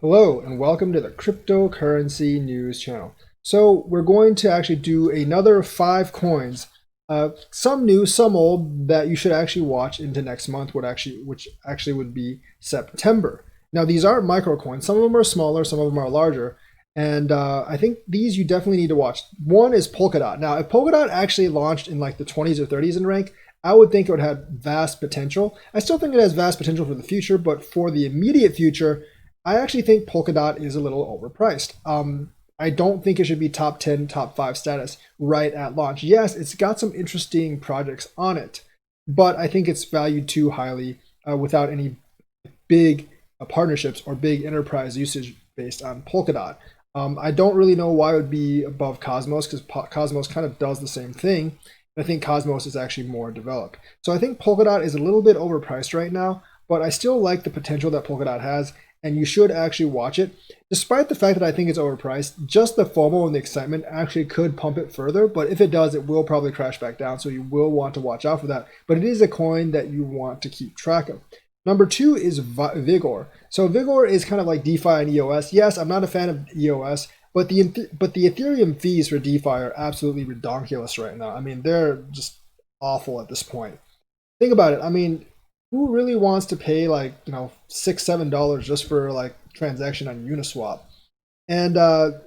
Hello and welcome to the cryptocurrency news channel. So we're going to actually do another 5 coins, some new, some old, that you should actually watch into next month, which actually would be September. Now these aren't micro coins. Some of them are smaller, some of them are larger, and I think these you definitely need to watch. One is Polkadot. Now if Polkadot actually launched in like the 20s or 30s in rank, I would think it would have vast potential. I still think it has vast potential for the future, but for the immediate future, I actually think Polkadot is a little overpriced. I don't think it should be top 10, top 5 status right at launch. Yes, it's got some interesting projects on it, but I think it's valued too highly without any big partnerships or big enterprise usage based on Polkadot. I don't really know why it would be above Cosmos, because Cosmos kind of does the same thing. I think Cosmos is actually more developed. So I think Polkadot is a little bit overpriced right now, but I still like the potential that Polkadot has, and you should actually watch it. Despite the fact that I think it's overpriced, just the FOMO and the excitement actually could pump it further, but if it does, it will probably crash back down, so you will want to watch out for that. But it is a coin that you want to keep track of. Number 2 is Vigor. So Vigor is kind of like DeFi and EOS. Yes, I'm not a fan of EOS, but the Ethereum fees for DeFi are absolutely redonkulous right now. I mean, they're just awful at this point. Think about it. I mean, who really wants to pay like, $6-7 just for like transaction on Uniswap? And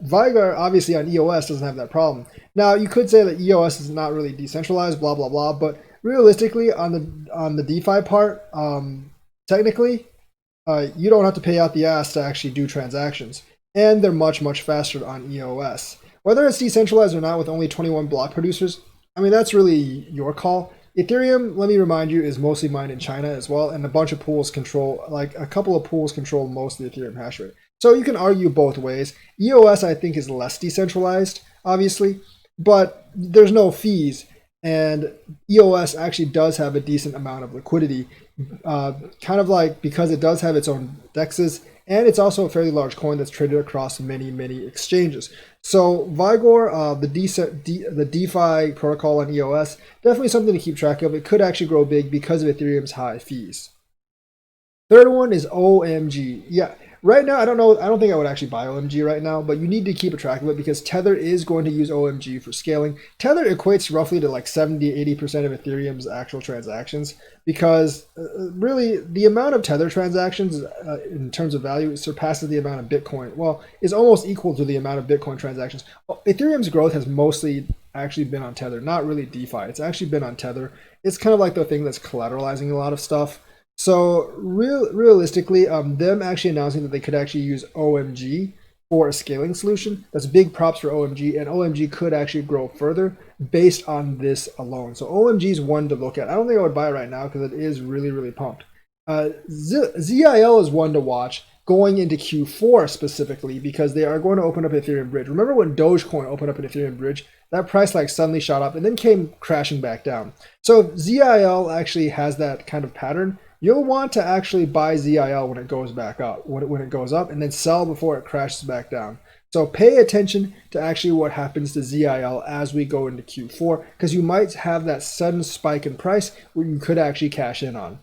Vigor obviously on EOS doesn't have that problem. Now you could say that EOS is not really decentralized, blah blah blah, but realistically on the DeFi part, technically, you don't have to pay out the ass to actually do transactions, and they're much faster on EOS. Whether it's decentralized or not with only 21 block producers, I mean that's really your call. Ethereum, let me remind you, is mostly mined in China as well, and a bunch of pools control, like a couple of pools control most of the Ethereum hash rate. So you can argue both ways. EOS, I think, is less decentralized, obviously, but there's no fees, and EOS actually does have a decent amount of liquidity, kind of like because it does have its own dexes, and it's also a fairly large coin that's traded across many exchanges. So Vigor, the DeFi protocol on EOS, definitely something to keep track of. It could actually grow big because of Ethereum's high fees. Third one is OMG. Yeah, right now I don't know. I don't think I would actually buy OMG right now, but you need to keep a track of it because Tether is going to use OMG for scaling. Tether equates roughly to like 70-80% of Ethereum's actual transactions, because really the amount of Tether transactions in terms of value surpasses the amount of Bitcoin. Well, is almost equal to the amount of Bitcoin transactions. Ethereum's growth has mostly actually been on Tether, not really DeFi. It's actually been on Tether. It's kind of like the thing that's collateralizing a lot of stuff. So realistically, them actually announcing that they could actually use OMG for a scaling solution, that's big props for OMG, and OMG could actually grow further based on this alone. So OMG is one to look at. I don't think I would buy it right now because it is really pumped. ZIL is one to watch going into Q4 specifically because they are going to open up Ethereum Bridge. Remember when Dogecoin opened up an Ethereum Bridge? That price like suddenly shot up and then came crashing back down. So if ZIL actually has that kind of pattern, you'll want to actually buy ZIL when it goes back up, when it goes up, and then sell before it crashes back down. So pay attention to actually what happens to ZIL as we go into Q4, because you might have that sudden spike in price where you could actually cash in on.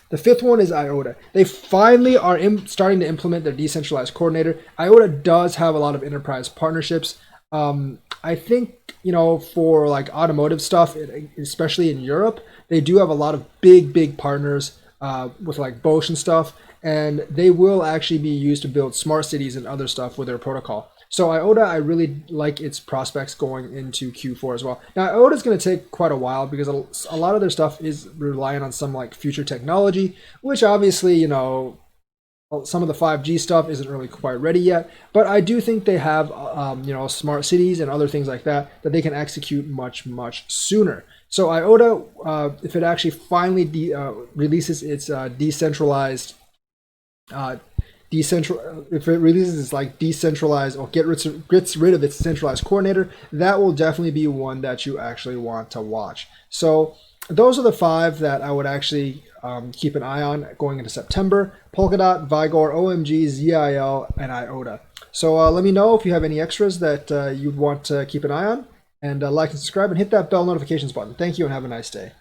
The fifth one is Iota. They finally are starting to implement their decentralized coordinator. Iota does have a lot of enterprise partnerships. I think, for like automotive stuff, especially in Europe, they do have a lot of big partners with like Bosch and stuff, and they will actually be used to build smart cities and other stuff with their protocol. So Iota, I really like its prospects going into Q4 as well. Now Iota is going to take quite a while because a lot of their stuff is relying on some like future technology, which obviously, some of the 5G stuff isn't really quite ready yet, but I do think they have, smart cities and other things like that they can execute much sooner. So Iota, if it actually finally releases its decentralized, if it releases its like decentralized or gets rid of its centralized coordinator, that will definitely be one that you actually want to watch. So those are the 5 that I would actually keep an eye on going into September: Polkadot, Vigor, OMG, ZIL, and Iota. So let me know if you have any extras that you'd want to keep an eye on, and like and subscribe and hit that bell notifications button. Thank you and have a nice day.